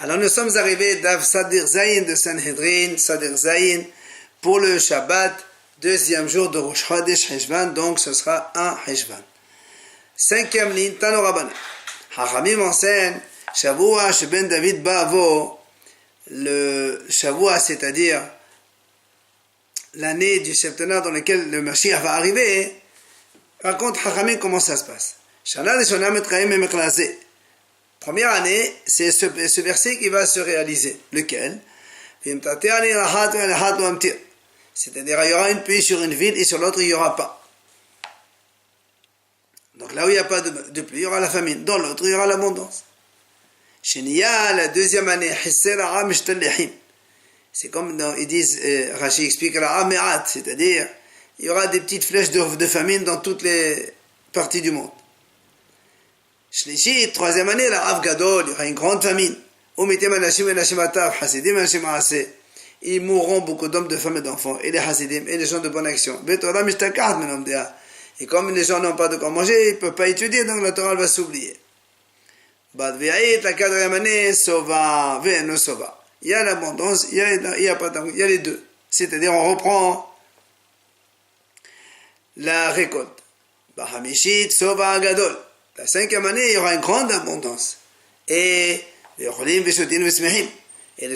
Alors nous sommes arrivés d'Av Sadir Zayin de Sanhedrin, Sadir Zayin, pour le Shabbat, deuxième jour de Rosh Chodesh Heshvan, donc ce sera un Heshvan. Cinquième ligne, Tano Rabbanan. Hachamim enseigne, Shavua Sheben David Bavo, le Shavua, c'est-à-dire l'année du septennat dans laquelle le Mashiach va arriver, raconte Hachamim comment ça se passe. Shana de Shana Metraim Emeklazé. Première année, c'est ce verset qui va se réaliser. Lequel? C'est-à-dire, il y aura une pluie sur une ville et sur l'autre, il n'y aura pas. Donc là où il n'y a pas de pluie, il y aura la famine. Dans l'autre, il y aura l'abondance. Shenia, la deuxième année, c'est comme ils disent, Rashi explique, c'est-à-dire, il y aura des petites flèches de famine dans toutes les parties du monde. Shlishi, troisième année, la Rav Gadol, il y aura une grande famine. Ils mourront beaucoup d'hommes, de femmes et d'enfants, et les Hasidim, et les gens de bonne action. Et comme les gens n'ont pas de quoi manger, ils ne peuvent pas étudier, donc la Torah va s'oublier. La quatrième année, Sova, no Sova. Il y a l'abondance, il y a pas d'abondance, il y a les deux. C'est-à-dire, on reprend la récolte. Bahamishit, Sova, Gadol. La cinquième année, il y aura une grande abondance. Et les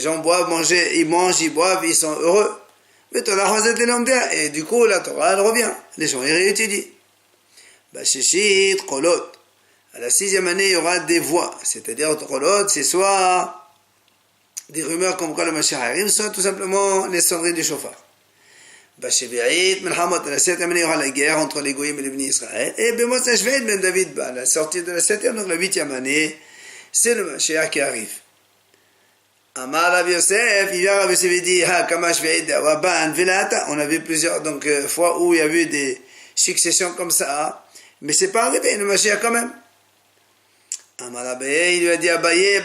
gens boivent, ils mangent, ils boivent, ils sont heureux. Et du coup, la Torah, elle revient. Les gens, ils réétudient. À la sixième année, il y aura des voix. C'est-à-dire, Kolot, c'est soit des rumeurs comme quoi le Mashiach arrive, soit tout simplement les sonneries du chauffard. À la septième année, il y aura la guerre entre les Goyim et les Bnei Israël. Et Ben David, à la sortie de la septième, donc la huitième année, c'est le Mashiach qui arrive. Amar Rav Yosef, il vient Rav Yosef et dit, on a vu plusieurs fois où il y a eu des successions comme ça, mais c'est pas arrivé, le Mashiach quand même. Amar Abaye, il lui a dit, Abaye,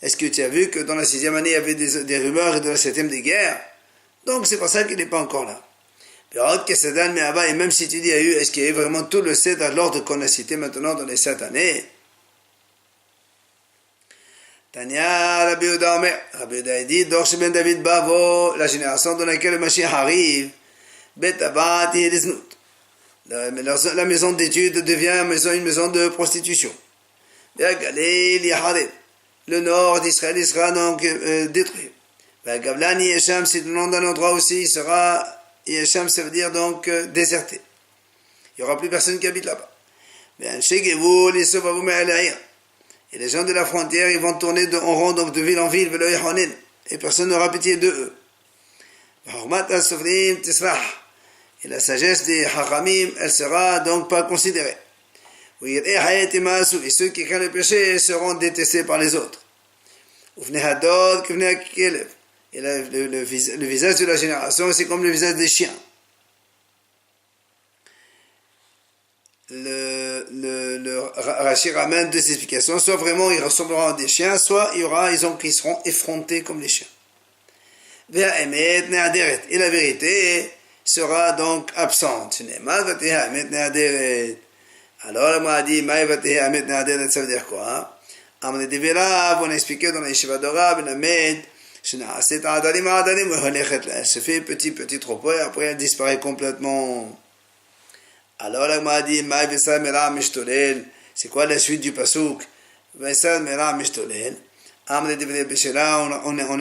est-ce que tu as vu que dans la sixième année, il y avait des rumeurs et dans la septième des guerres? Donc c'est pour ça qu'il n'est pas encore là. Et même si tu dis, est-ce qu'il y a eu vraiment tout le cèdre, l'ordre qu'on a cité maintenant dans les 7 années? Tania, Rabbi Yehuda Omer, Rabbi Yehuda dit, Dor Ben David Bavo, la génération dans laquelle le Mashiach arrive, Bet Abat et les Znout. La maison d'études devient une maison de prostitution. Le nord d'Israël sera donc détruit. Gavlani Yesham, c'est le nom d'un endroit aussi, il sera, Yesham, ça veut dire donc déserté. Il n'y aura plus personne qui habite là-bas. Et les gens de la frontière, ils vont tourner en rond, donc de ville en ville, et personne n'aura pitié d'eux. Et la sagesse des Hachamim, elle sera donc pas considérée. Et ceux qui craignent le péché seront détestés par les autres. Et le visage de la génération, c'est comme le visage des chiens. Le Rashi ramène deux explications. Soit vraiment ils ressembleront à des chiens, soit ils seront effrontés comme les chiens. Et la vérité sera donc absente. Alors, on a dit, ça veut dire quoi? On a expliqué dans la Yeshiva d'Ora, elle se fait petit troupeau et après elle disparaît complètement. Alors, on a dit, c'est quoi la suite du pasouk? On a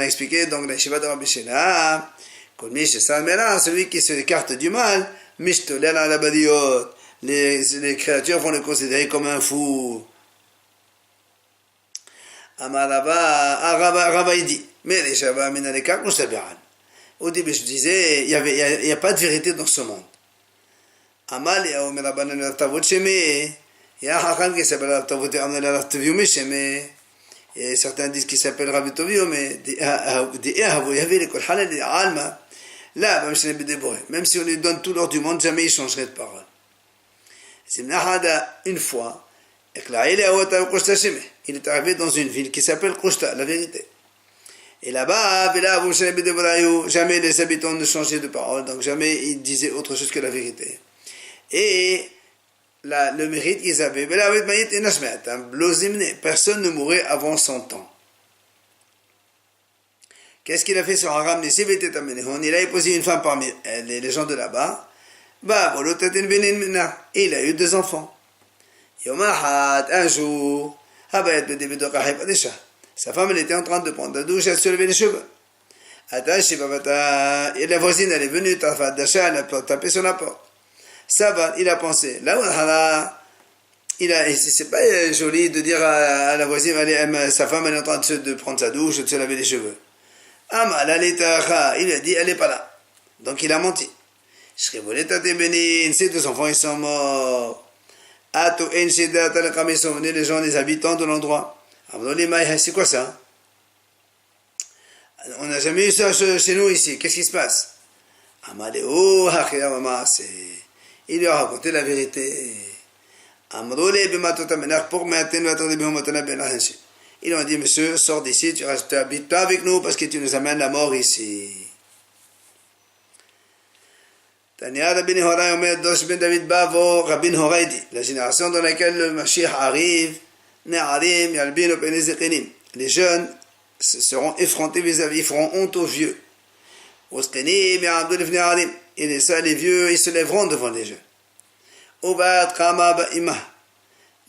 expliqué donc la Yeshiva d'Ora Bishela, celui qui s'écarte du mal, mishtolel ala badiot. Les créatures vont le considérer comme un fou. Rava il dit, mais les Shabbat Minalekak Mustabiran. Au début, je disais, il n'y a pas de vérité dans ce monde. Amal, il y a Omer Rabbanan Latavot Sheme, il y a Hacham qui s'appelle Latavot Amnel Latavio Sheme, et certains disent qu'il s'appelle Rabbi Tovio, mais il y avait les Kolhalel et Alma. Là, même si on lui donne tout l'ordre du monde, jamais il changerait de parole. Une fois, il est arrivé dans une ville qui s'appelle Kushta, la vérité. Et là-bas, jamais les habitants ne changeaient de parole, donc jamais ils disaient autre chose que la vérité. Et le mérite qu'ils avaient. Personne ne mourrait avant son temps. Qu'est-ce qu'il a fait sur Aram? Il a épousé une femme parmi les gens de là-bas. Et il a eu 2 enfants. Un jour, sa femme elle était en train de prendre la douche, elle se levait les cheveux. Et la voisine elle est venue, elle a tapé sur la porte. Ça il a pensé. Là, c'est pas joli de dire à la voisine, sa femme elle est en train de prendre sa douche, de se laver les cheveux. Il a dit, elle n'est pas là. Donc il a menti. Ces 2 enfants, ils sont morts. Ils sont venus, les gens, les habitants de l'endroit. C'est quoi ça? On n'a jamais eu ça chez nous ici. Qu'est-ce qui se passe? Il lui a raconté la vérité. Ils ont dit, monsieur, sors d'ici, tu habites pas avec nous parce que tu nous amènes la mort ici. La génération dans laquelle le Mashiach arrive, les jeunes seront effrontés vis-à-vis, ils feront honte aux vieux. Et les vieux, ils se lèveront devant les jeunes.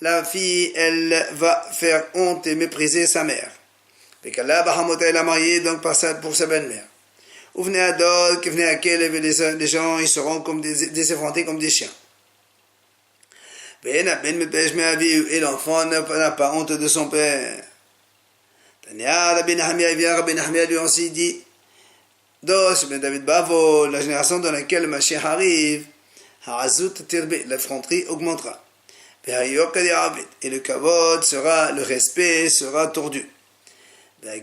La fille, elle va faire honte et mépriser sa mère. Elle a marié donc pour sa belle-mère. Les gens, ils seront comme des effrontés, comme des chiens. Et l'enfant n'a pas honte de son père. Rabbi Nahmia lui aussi dit, la génération dans laquelle le Mashiach arrive, l'effronterie augmentera. Et le kavod le respect sera tordu. La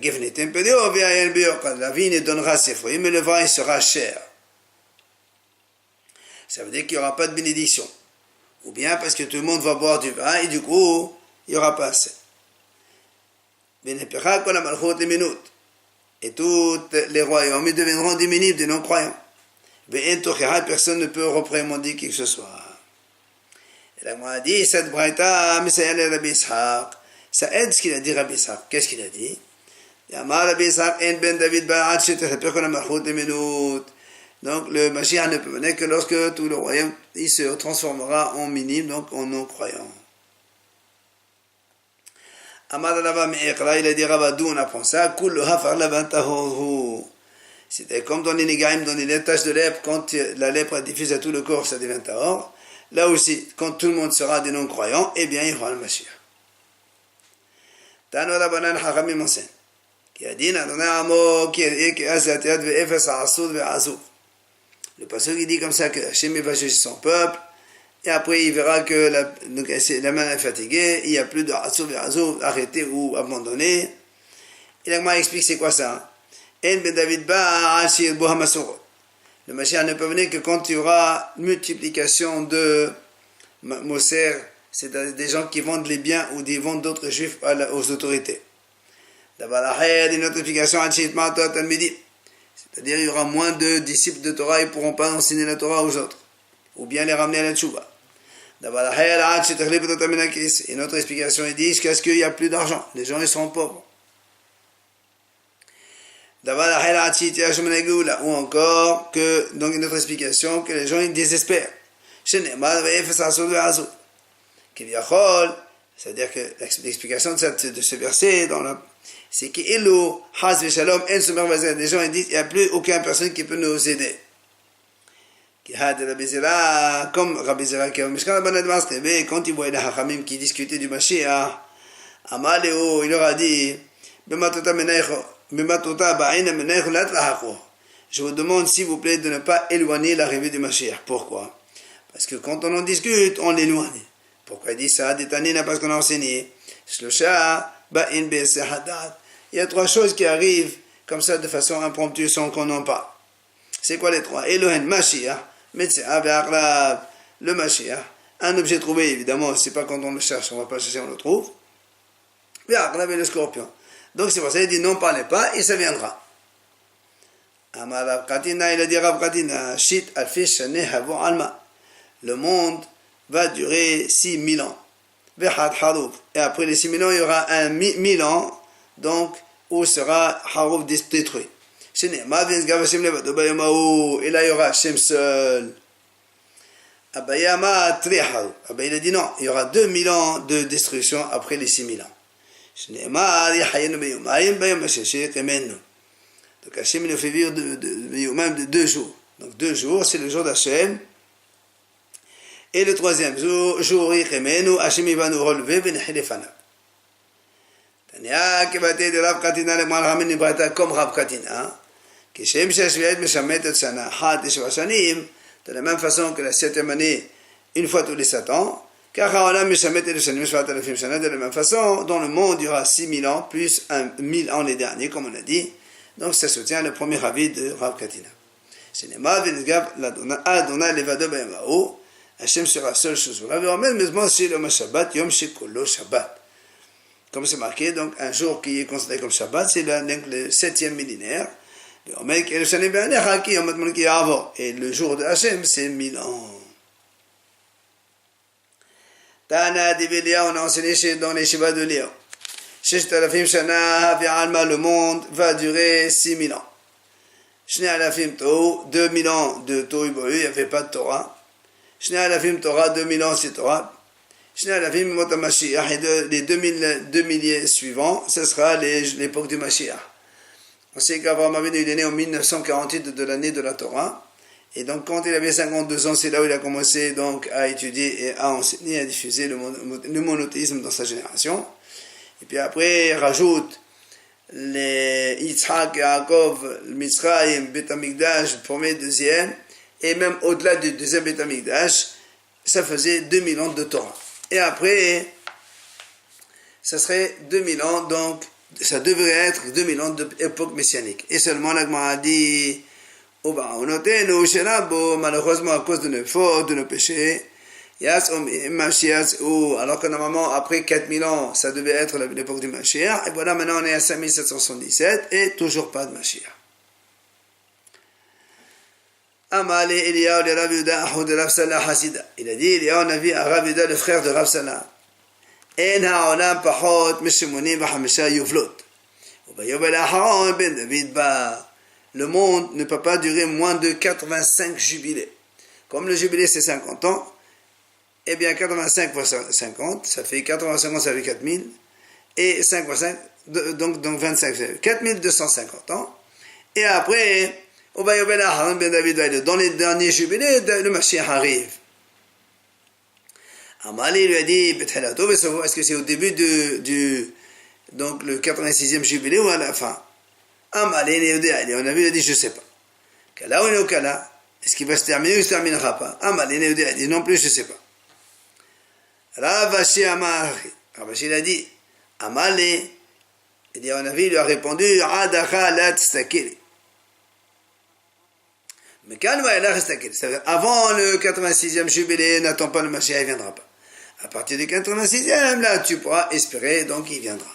vigne donnera ses fruits, mais le vin sera cher. Ça veut dire qu'il n'y aura pas de bénédiction. Ou bien parce que tout le monde va boire du vin et du coup, il n'y aura pas assez. Et tous les royaumes deviendront diminutifs des non-croyants. Personne ne peut reprimander qui que ce soit. Et la Gemara dit, cette braïta, ça aide ce qu'il a dit Rabbi Ishaq. Qu'est-ce qu'il a dit? Donc le Mashiach ne peut venir que lorsque tout le royaume il se transformera en minime, donc en non-croyant. Il a dit Rabadou, on apprend ça. C'était comme dans les Négaïm, dans les taches de lèpre, quand la lèpre diffuse à tout le corps, ça devient tahor. Là aussi, quand tout le monde sera des non-croyants, eh bien, il y aura le Mashiach. Tano Rabbanan Hachamim enseigne. Le pasteur il dit comme ça que Hachem va juger son peuple, et après il verra que la main est fatiguée, il n'y a plus de Assouf et Azouf, arrêté ou abandonné. Et l'Agma explique c'est quoi ça? Le Mashiach ne peut venir que quand il y aura multiplication de Moser, c'est-à-dire des gens qui vendent les biens ou des vendent d'autres juifs aux autorités. Une autre explication, c'est-à-dire il y aura moins de disciples de Torah, ils ne pourront pas enseigner la Torah aux autres, ou bien les ramener à la tchouva. Une autre explication, il dit jusqu'à ce qu'il n'y a plus d'argent, les gens ils seront pauvres. Ou encore que, donc une autre explication, que les gens ils désespèrent. C'est-à-dire que l'explication de ce verset c'est que les gens ils disent il n'y a plus aucune personne qui peut nous aider. Comme Rabbi Zera qui quand il voyait les Hachamim qui discutaient du Mashiach, il leur a dit je vous demande s'il vous plaît de ne pas éloigner l'arrivée du Mashiach. Pourquoi? Parce que quand on en discute, on l'éloigne. Pourquoi il dit ça? Détanina parce qu'on a enseigné. Il y a 3 choses qui arrivent comme ça de façon impromptue sans qu'on en parle. C'est quoi les 3? Elohen, Mashiach, le Mashiach. Un objet trouvé, évidemment, c'est pas quand on le cherche, on ne va pas chercher, on le trouve. Le scorpion. Donc c'est pour ça qu'il dit non parlez pas et ça viendra. Il a dit Rav Katina, le monde va durer 6000 ans. Et après les 6000 ans, il y aura un 1000 ans, donc, où sera Harouf détruit. Et là, il y aura Hachem seul. Abayama Triharu. Abay il a dit non, il y aura 2000 ans de destruction après les 6000 ans. Donc Hachem nous fait vivre même de 2 jours. Donc 2 jours, c'est le jour d'Hachem. Et le 3e jour, Hachem va nous relever, Tania, Kebate de Rav Katina, le Malhamin Nibrata comme Rav Katina, qui Shem Shashviat Meshamet et Sana, Hat et Shvashanim, de la même façon que la 7e année, une fois tous les 7 ans, car Haolam Meshamet et Shanim Shvat Alafim Shana, de la même façon, dans le monde, il y aura 6000 ans, plus 1000 ans les derniers, comme on a dit. Donc ça soutient le premier avis de Rav Katina. Cinema, Vingav, Adonai Levado Bayamao, Hachem sera seul chez vous. Rav Omer, mais c'est le Shabbat, Yom Shekolo Shabbat. Comme c'est marqué, donc un jour qui est considéré comme Shabbat, c'est le 7e millénaire. Et le jour de Hachem, c'est 1000 ans. Tana Divelia, on a enseigné dans les Shiva de Léo. Le monde va durer 6000 ans. 2000 ans de Tohu Bohu, il n'y avait pas de Torah. 2000 ans, c'est Torah. Les 2 milliers suivants, ce sera l'époque du Mashiach. On sait qu'Abraham Avinu est né en 1948 de l'année de la Torah. Et donc, quand il avait 52 ans, c'est là où il a commencé donc, à étudier et à enseigner, à diffuser le monothéisme dans sa génération. Et puis après, il rajoute les Yitzhak, Yaakov, Mitzrayim, Beth Amikdash, premier, deuxième, et même au-delà du deuxième Beth Amikdash, ça faisait 2000 ans de Torah. Et après, ça serait 2000 ans, donc ça devrait être 2000 ans d'époque messianique. Et seulement la Gemara a dit, malheureusement à cause de nos fautes, de nos péchés, alors que normalement après 4000 ans, ça devait être l'époque du Mashiach, et voilà maintenant on est à 5777 et toujours pas de Mashiach. Amali Eliyahu de Rav Yehuda, de Rav Salah Hasida. Il a dit, Eliyahu Navi à Rav Yehuda, le frère de Rav Salah. En ha'olam pachot mishemonim v'chamisha yuvlot. Ubayobel ha'aron ben David ba. Le monde ne peut pas durer moins de 85 jubilés. Comme le jubilé c'est 50 ans, eh bien 85 fois 50, ça fait 85 ans, ça fait 4000. Et 5 fois 5, donc 25, 4250 ans. Et après, dans les derniers jubilés, le Mashiach arrive. Amali lui a dit, est-ce que c'est au début donc le 86e jubilé ou à la fin? Amali, on a vu, il a dit, je ne sais pas. Kala ou no kala, est-ce qu'il va se terminer ou il ne se terminera pas? Amali, il a dit, non plus, je ne sais pas. Ravashi Amari, Ravashi il a dit, Amali, il dit, on a vu, il lui a répondu, Adacha la tstakili. Mais avant le 86e jubilé, n'attends pas le Mashiach, il ne viendra pas. À partir du 86e, là, tu pourras espérer, donc il viendra.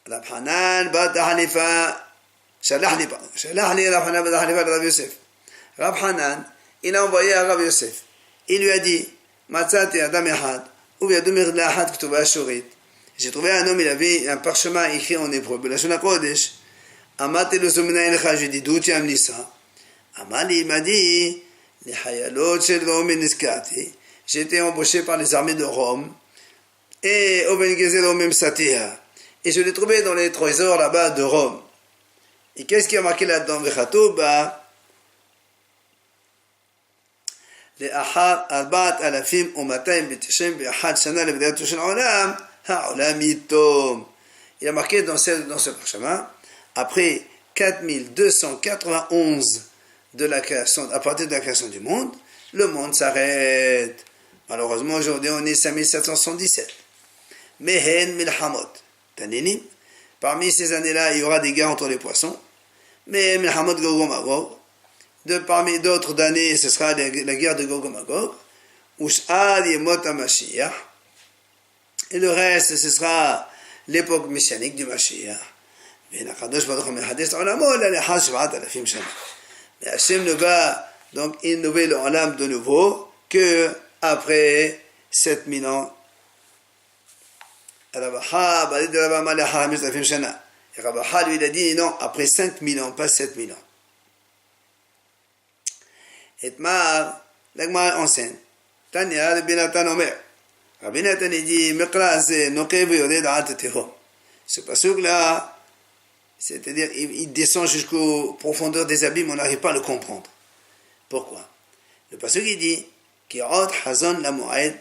Rab Hanan bat Hanifa, Shalahli Rab Hanan bat Hanifa de Rav Yosef. Rab Hanan, il a envoyé à Rav Yosef. Il lui a dit, Matzati Adam Echad, ou Yadum Echad Ktuba Shurit. J'ai trouvé un homme, il avait un parchemin écrit en hébreu, Belashon HaKodesh. Amati le Zomina Elcha, j'ai dit, d'où tu as amené ça? Amali, il m'a dit, les Hayalot shel Rome Niskati. J'ai été embauché par les armées de Rome. Et Oben Gezel Omem Satia. Et je l'ai trouvé dans les trésors là-bas de Rome. Et qu'est-ce qui a marqué là-dedans? Vechatou, les Ahad Arbat Alafim Umatayim Betishem Be'ahad Shana Levedatou Shel Olam Ha'olam Yitom. Il a marqué dans ce parchemin, après 4291 de la création, à partir de la création du monde, le monde s'arrête. Malheureusement, aujourd'hui, on est 5777. Mehen Milhamot. Taninim. Parmi ces années-là, il y aura des guerres entre les poissons. Mais Milhamot Gogomagog. Parmi d'autres années, ce sera la guerre de Gogomagog. Ush'ad Yemot HaMashiach. Et le reste, ce sera l'époque messianique du Mashiach. Mais Hachem ne va donc innover le Olam de nouveau que après 7000 ans. Rabaha, lui, il a dit non, après 5000 ans, pas 7000 ans. Et Mar, l'Agmar enseigne. Tanya, Rabbi Nathan Omer. Rabbi Nathan, il dit, ce passage-là, c'est-à-dire, il descend jusqu'aux profondeurs des abîmes, on n'arrive pas à le comprendre. Pourquoi? Le passage, il dit, qui hazon la mu'aid,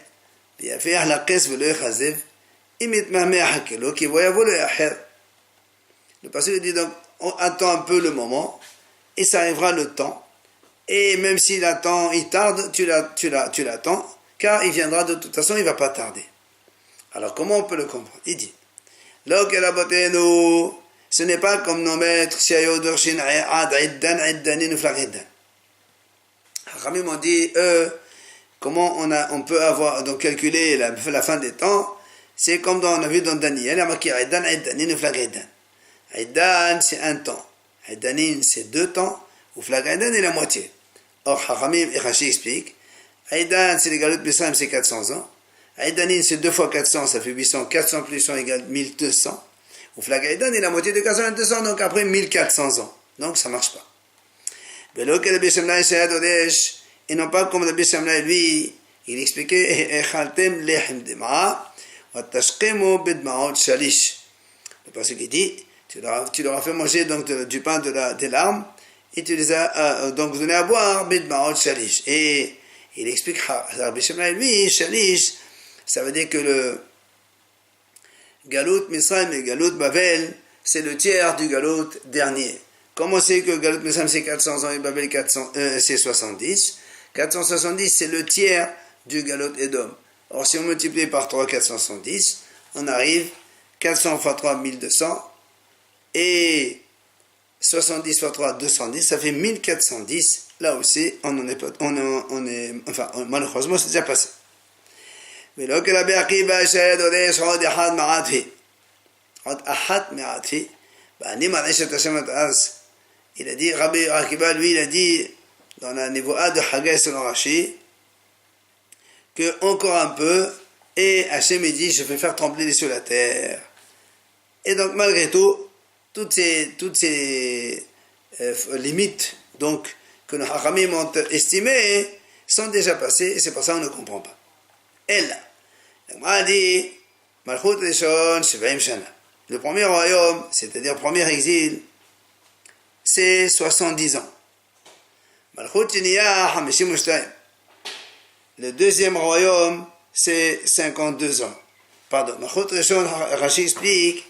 ויפח לקס ולא יחזב, אם יתמהמה חכה כי ויבוא לו יאחר. Le passage dit donc, on attend un peu le moment, et ça arrivera le temps, et même s'il attend, il tarde, tu l'attends, car il viendra de toute façon, il ne va pas tarder. Alors comment on peut le comprendre? Il dit, ce n'est pas comme nos maîtres, Hakamim ont dit, comment on peut avoir, donc calculer la fin des temps, c'est comme on a vu dans Daniel, il y a marqué Aidan, Aidanin, Uflag Aidan. Aidan, c'est un temps. Aidanin, c'est 2 temps. Uflag Aidan est la moitié. Or, Hakamim et Rashi expliquent, Aidan, c'est les galoutes Messam, c'est 400 ans. Aidanin, c'est 2 fois 400, ça fait 800. 400 plus 100 égale 1200. Uflag Aidan est la moitié de 400 et 200, donc après 1400 ans. Donc, ça ne marche pas. Et non pas comme Rabbi Shamlai, lui, il expliquait Echaltem lechem dema, watashkemo bedmaot shalish. Le passage qui dit, tu leur as fait manger donc du pain des larmes, et tu les as donc donné à boire bedmaot shalish. Et il explique Rabbi Shamlai, lui, shalish, ça veut dire que le Galout Misraim et Galout Bavel, c'est le tiers du Galout dernier. Comment c'est que Galout Misraim c'est 400 ans et Babel c'est 70? 470, c'est le tiers du Galot Edom. Or, si on multiplie par 3, 470, on arrive 400 fois 3, 1200, et 70 fois 3, 210, ça fait 1410. Là aussi, malheureusement, c'est déjà passé. Mais là, que la Berkiba, il a dit, Rabbi Akiba, lui, il a dit, dans la névoa de Haggai selon Rashi, que encore un peu, et Hachem dit, je vais faire trembler les cieux et la terre. Et donc, malgré tout, toutes ces limites, donc, que nos Hakamim ont estimées, sont déjà passées, et c'est pour ça qu'on ne comprend pas. Et là, a dit, Malchut Rishon, Shevaim Shana. Le premier royaume, c'est-à-dire le premier exil, c'est 70 ans. Malchut Tiniya, Hamishim Ushtaim. Le deuxième royaume, c'est 52 ans. Pardon, Malchut Rishon, Rashi explique,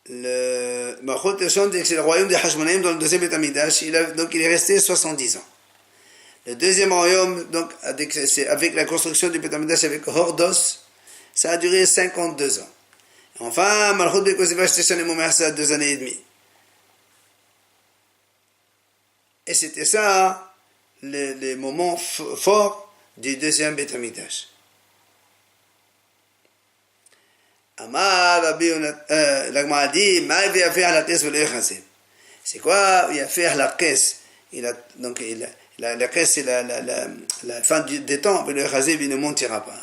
le Malchut Rishon, c'est le royaume des Hashmonaïm dans le deuxième Beth Amikdash, donc il est resté 70 ans. Le deuxième royaume, donc avec la construction du Beth Amikdash avec Hordos, ça a duré 52 ans. Enfin, Malchut Bekosevash Teshanim Omer, ça a 2 années et demie. Et c'était ça, les moments forts du deuxième Beth Amikdash. Amar Rabbi l'Agma dit, Ma vient faire la caisse veut c'est quoi? Il a fait la caisse. La caisse, c'est la fin des temps, mais le Chazé, il ne montira pas.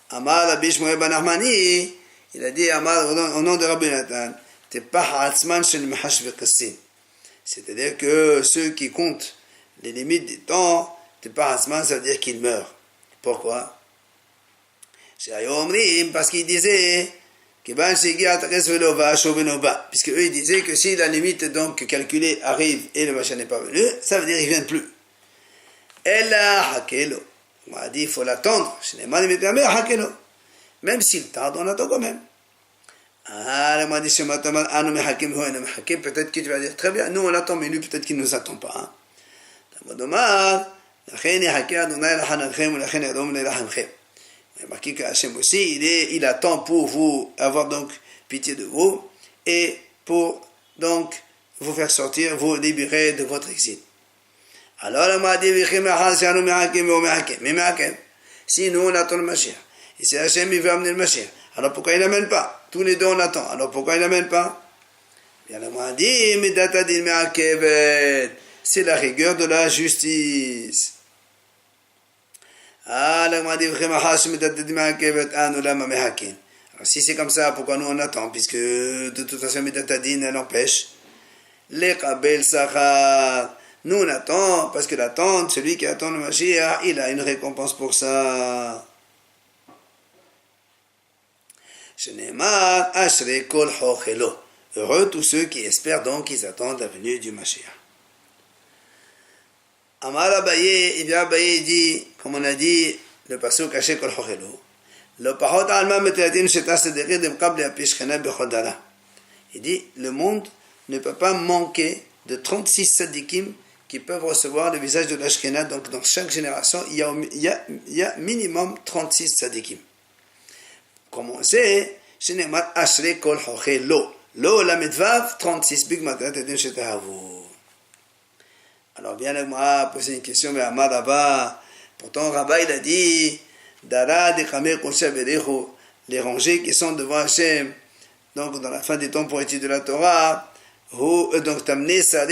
Amar Rabbi Shmuel ben Nachmani, il a dit, Amar, au nom de Rabbi Nathan, t'es pas Hatzman shel Mehash v'Kassin. C'est-à-dire que ceux qui comptent les limites des temps, t'es pas Hatzman, ça veut dire qu'ils meurent. Pourquoi? Parce qu'ils disaient, puisque eux ils disaient que si la limite donc calculée arrive et le machin n'est pas venu, ça veut dire qu'ils ne viennent plus. Et là, hakelo. On a dit il faut l'attendre. Même s'il tarde, on attend quand même. Ah, on m'a dit peut-être que tu vas dire très bien, nous on l'attend, mais lui peut-être qu'il ne nous attend pas. Il a marqué que Hachem aussi, il attend pour vous avoir donc pitié de vous et pour donc vous faire sortir, vous libérer de votre exil. Alors il m'a dit, si nous on attend le Mashiach, et si Hachem il veut amener le Mashiach, alors pourquoi il n'amène pas? Tous les deux on attend, alors pourquoi il n'amène pas? Il m'a dit, c'est la rigueur de la justice. Alors si c'est comme ça, pourquoi nous on attend? Puisque de toute façon, Midatadin, elle empêche. Les Kabel Sachar. Nous on attend, parce que l'attente, celui qui attend le Mashiach, il a une récompense pour ça. Shenemar Ashrei Kol Chochelo. Heureux tous ceux qui espèrent donc, qu'ils attendent la venue du Mashiach. Amar Abaye, il vient Abaye, il dit, comme on a dit, le pasuk Ashrei Kol Chochelo. Le pahot alma metelatin sheta sederi de mkab leapi shchena bechodara. Il dit, le monde ne peut pas manquer de 36 sadikim qui peuvent recevoir le visage de la Shekhinah. Donc dans chaque génération, il y a minimum 36 sadikim. Comme on sait, Shenemar Ashrei Kol Chochelo. Lo la medvav 36 big matelatin shetahavu. Alors bien le Gemara poser une question, mais Amar Rabba, pourtant Rabba il a dit, Dara de Kamer Kosha Berecho, les rangées qui sont devant Hachem, donc dans la fin des temps pour étudier la Torah, donc t'amener ça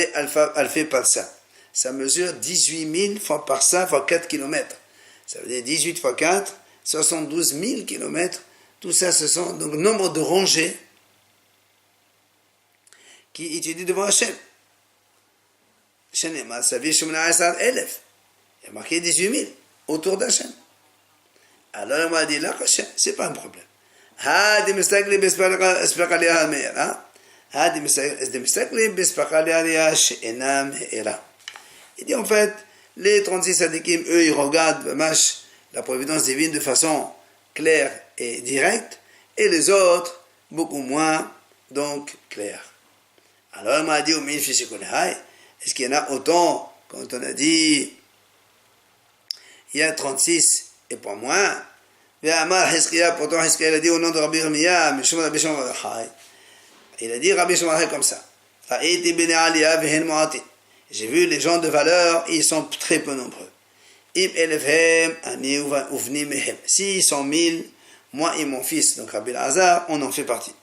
alfé par ça. Ça mesure 18 000 fois par ça, fois 4 km. Ça veut dire 18 fois 4, 72 000 km. Tout ça, ce sont donc nombre de rangées qui étudient devant Hachem. Shenema, ça vit Shumna Asar Elef. Il y a marqué 18 000 autour d'Hachem. Alors on m'a dit là, c'est pas un problème. Hadi mistakli bespaqaliha me'era. Hadi mistakli bespaqaliha she'ena me'era. Il dit en fait, les 36 sadikim, eux, ils regardent la providence divine de façon claire et directe, et les autres, beaucoup moins, donc claire. Alors on m'a dit, est-ce qu'il y en a autant, quand on a dit, il y a 36 et pas moins. Pourtant Hizkiya a dit au nom de Rabbi Yirmiyah, il a dit Rabbi Shimon comme ça. J'ai vu les gens de valeur, ils sont très peu nombreux. S'ils sont 1000, moi et mon fils, donc Rabbi Elazar, on en fait partie.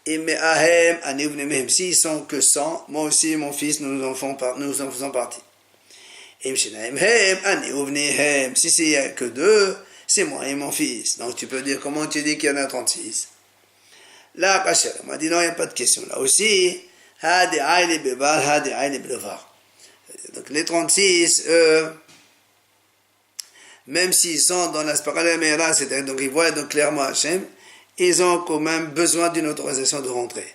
S'ils sont que 100, moi aussi et mon fils, nous en faisons partie. Si il n'y a que 2, c'est moi et mon fils. Donc tu peux dire, comment tu dis qu'il y en a 36? Là, Kacher, on m'a dit non, il n'y a pas de question. Là aussi, donc les 36, même s'ils sont dans la Spakala Meira, c'est-à-dire donc ils voient donc clairement Hachem, ils ont quand même besoin d'une autorisation de rentrer.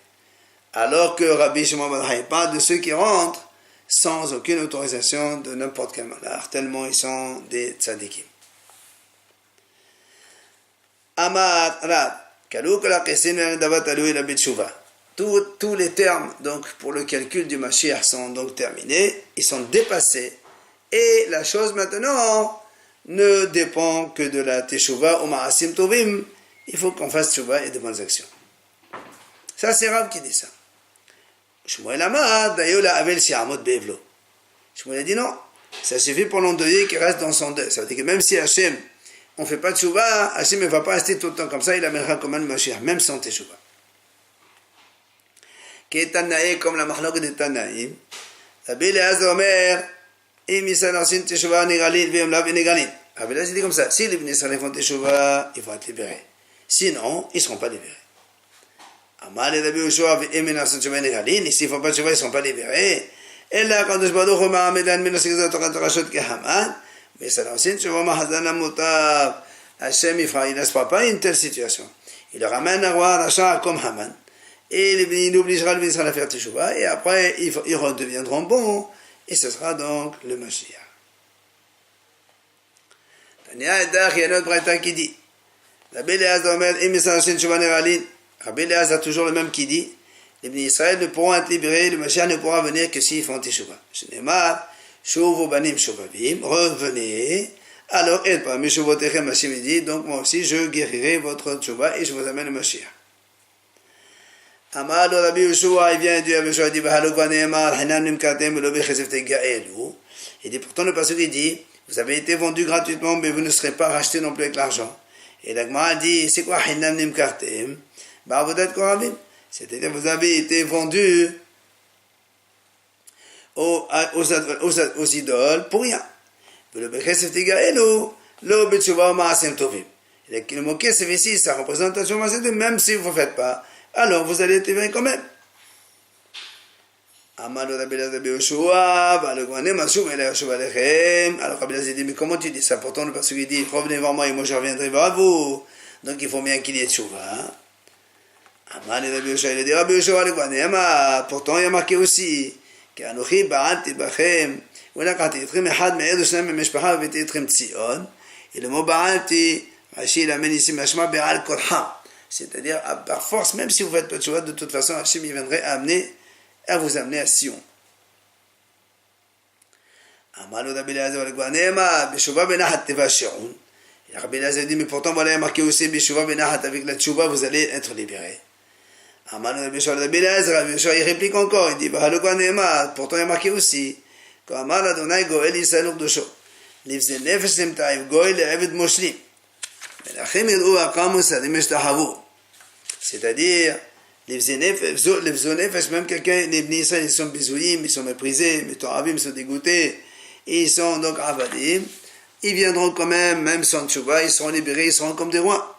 Alors que Rabbi Shimon Bar Yochai parle de ceux qui rentrent sans aucune autorisation de n'importe quel malheur, tellement ils sont des tzadikim. Amar Rab, tous les termes donc pour le calcul du Mashiach sont donc terminés, ils sont dépassés, et la chose maintenant ne dépend que de la teshuva ou ma'asim tovim. Il faut qu'on fasse teshuva et de bonnes actions. Ça c'est Rab qui dit ça. Shmuel Amar, d'ailleurs, la Avel Siamot Bevlo. Shmuel a dit non, ça suffit pour l'endeuillé qui reste dans son deuil. Ça veut dire que même si Hachem, on ne fait pas de teshuvah, Hachem ne va pas rester tout le temps comme ça, il amènera comme un Mashiach, même sans teshuvah. Qui est Tanaï comme la Mahlok de Tanaïm. Rabbi Elazar Omer, Im Yisrael Arsin teshuvah Nigalin, Vem Lav Nigalin. Rabbi Elazar dit comme ça, si les Bnei Israël font teshuvah, ils vont être libérés. Sinon, ils ne seront pas libérés. Amal et Rabbi Yoshua et Eminasson Teshuvah Nigalin, s'ils ne font pas de teshuvah, ils ne seront pas libérés. Et là, quand je baruch hu ma'amedan min ha'sigzot torashot kehaman, mais ça l'ancien teshuvah mahazana mutav, Hachem il ne laisse pas une telle situation. Il le ramène à roi Racha comme Haman, et il obligera le Israël à faire teshuvah, et après ils redeviendront bons, et ce sera donc le Mashiach. Tania Edach, il y a notre braïta qui dit, Rabbi Elazar Omer, Im Yisrael Arsin Teshuvah Nigalin. Rabbi Elazar toujours le même qui dit, les Bnei Israël ne pourront être libérés, le Mashiach ne pourra venir que s'ils font teshuvah. Shenemar, Shuvu banim shuvavim, revenez, alors aide pas, Meshuvotechem, Hachem dit, donc moi aussi je guérirai votre teshuvah et je vous amène le Mashiach. Amar le Rabbi Yoshua, il vient Dieu, Yoshua dit, Bahaluk vaneemar, Hanam nimkatem, Elobi chesefte gaelu. Il dit, pourtant le pasuk il dit, vous avez été vendus gratuitement, mais vous ne serez pas rachetés non plus avec l'argent. Et la Gemara dit, c'est quoi Hanam nimkatem? Ba'avodat koravim. C'est-à-dire, vous avez été vendus aux idoles pour rien. Le mot Kesef ici, ça représente la Teshuvah Maasim Tovim, même si vous ne faites pas, alors vous allez être libéré quand même. Alors Rabbi Elazar dit, mais comment tu dis ça? Pourtant le passage dit, revenez vers moi et moi je reviendrai vers vous. Donc il faut bien qu'il y ait Teshuvah. Amar le Rabbi Yoshua, il a dit, Rabbi Yoshua, pourtant il y a marqué aussi, qu'Anochi ba'alti bachem, ולקחתי אתכם אחד מאלו שניים ממשפחה והבאתי אתכם ציון. Et le mot ba'alti, Rashi l'amène ici, mashma be'al korham. C'est-à-dire, par force, même si vous faites pas de Teshuvah, de toute façon, Hachem il viendrait à vous amener à Sion. Amar le Rabbi Elazar, b'Teshuvah benahat tevasherun. Et Rabbi Elazar dit, mais pourtant, voilà, il y a marqué aussi, b'Teshuvah benahat, avec la Teshuvah, vous allez être libérés. Amar le Rabbi Elazar, il réplique encore, il dit, pourtant, il y a marqué aussi, אמר לאדוני גואל ישראל וקדושו לבזי נפש למתעב גוי לעבד מושלים מלכים יראו הקמו שרים ישתחוו. C'est-à-dire les nefesh, même quelqu'un, les Bnei Israël, ils sont bisouillim, ils sont méprisés, ils sont dégoûtés, et ils sont donc avadim, ils viendront quand même sans tchouva, ils seront libérés, ils seront comme des rois.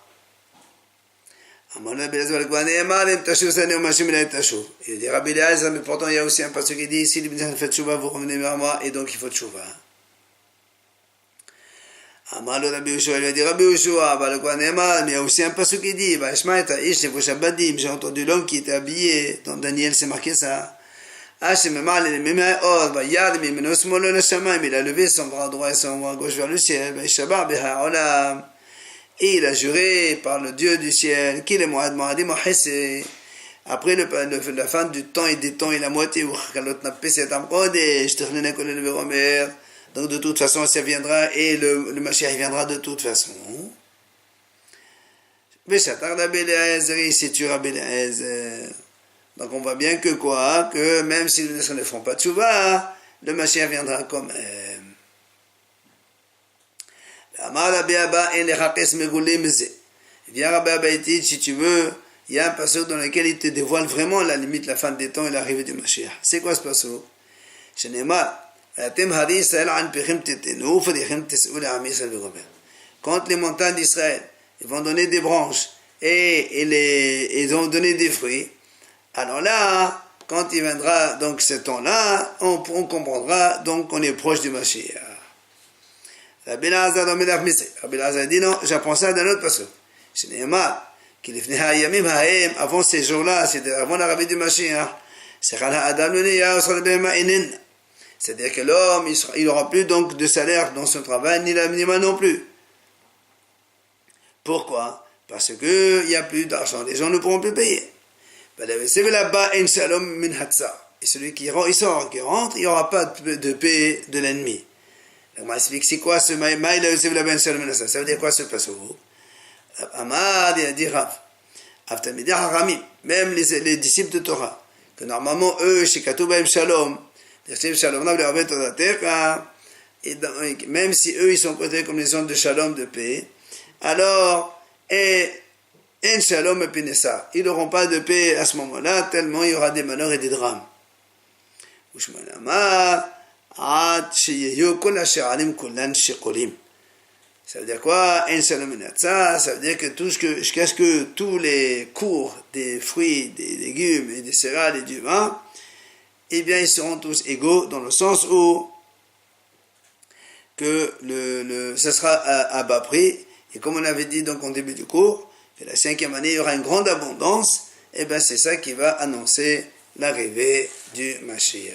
Il dit Rabbi Elazar, mais pourtant il y a aussi un passage qui dit si les gens font tchouva, vous revenez vers moi, et donc il faut tchouva. Amar le Rabbi Yoshua, il lui a dit Rabbi Yoshua, mais il y a aussi un passage qui dit j'ai entendu l'homme qui était habillé, dans Daniel c'est marqué ça. Il a levé son bras droit et son bras gauche vers le ciel. Et il a juré par le Dieu du ciel qu'il est Moed Moadim Ohese. Après la fin du temps et des temps et la moitié, donc de toute façon ça viendra et le Mashiach viendra de toute façon. Donc on voit bien que quoi? Que même si les nations ne font pas de tchouva, le Mashiach viendra quand même. Amar Rabbi Abba en lechapes megulim ze. Viens Rabbi Abba dit, si tu veux, il y a un passage dans lequel il te dévoile vraiment la limite, la fin des temps et l'arrivée du Mashiach. C'est quoi ce passage? Quand les montagnes d'Israël vont donner des branches et ils vont donner des fruits, alors là, quand il viendra donc ce temps-là, on comprendra donc qu'on est proche du Mashiach. Rabbi Elazar dit non, j'apprends ça d'un autre passage. Avant ces jours-là, c'était avant l'arrivée du Mashiach, c'est-à-dire que l'homme, il n'aura plus donc de salaire dans son travail, ni l'animal non plus. Pourquoi? Parce qu'il n'y a plus d'argent, les gens ne pourront plus payer. Et celui qui sort, qui rentre, il n'y aura pas de paix de l'ennemi. On m'explique c'est quoi ce maïla Yosef la ben Salomon, ça veut dire quoi ce passage? Amad, il a dit Rav, même les disciples de Torah, que normalement eux, chez Katoubaim Shalom, même si eux ils sont considérés comme les zones de Shalom, de paix, alors, en Shalom et Pinessa, ils n'auront pas de paix à ce moment-là, tellement il y aura des malheurs et des drames. Ça veut dire quoi? Ça veut dire que jusqu'à ce que tous les cours des fruits, des légumes et des céréales et du vin, eh bien ils seront tous égaux dans le sens où que ça sera à bas prix. Et comme on avait dit donc en début du cours, que la 5e année il y aura une grande abondance, et bien c'est ça qui va annoncer l'arrivée du Mashiach.